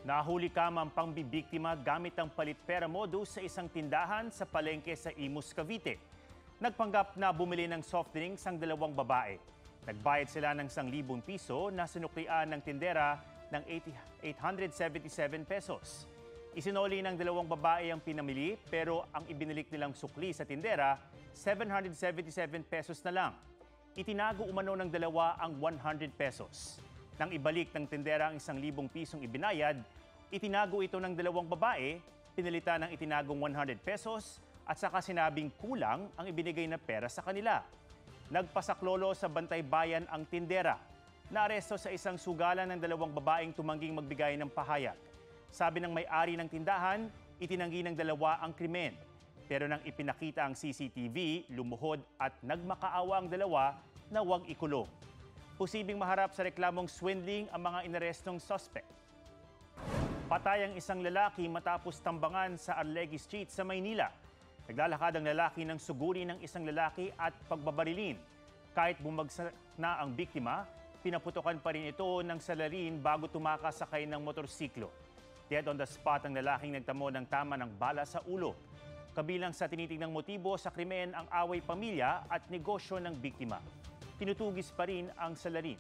Nahuli kamang pangbibiktima gamit ang palit-pera modus sa isang tindahan sa palengke sa Imus, Cavite. Nagpanggap na bumili ng soft drinks ang dalawang babae. Nagbayad sila ng 1,000 piso na sinuklian ng tindera ng 877 pesos. Isinoli ng dalawang babae ang pinamili pero ang ibinilik nilang sukli sa tindera, 777 pesos na lang. Itinago umano ng dalawa ang 100 pesos. Nang ibalik ng tindera ang 1,000 pisong ibinayad, itinago ito ng dalawang babae, pinalitan ng itinagong 100 pesos at saka sinabing kulang ang ibinigay na pera sa kanila. Nagpasaklolo sa Bantay Bayan ang tindera. Naaresto sa isang sugalan ng dalawang babaeng tumangging magbigay ng pahayag. Sabi ng may-ari ng tindahan, itinanggi ng dalawa ang krimen. Pero nang ipinakita ang CCTV, lumuhod at nagmakaawa ang dalawa na huwag ikulong. Posibleng maharap sa reklamong swindling ang mga inarestong suspect. Patay ang isang lalaki matapos tambangan sa Arlegui Street sa Maynila. Naglalakad ang lalaki ng suguri ng isang lalaki at pagbabarilin. Kahit bumagsak na ang biktima, pinaputokan pa rin ito ng salarin bago tumakas sakay ng motorsiklo. Dead on the spot ang lalaking nagtamo ng tama ng bala sa ulo. Kabilang sa tinitignang motibo sa krimen ang away pamilya at negosyo ng biktima. Tinutugis pa rin ang salarin.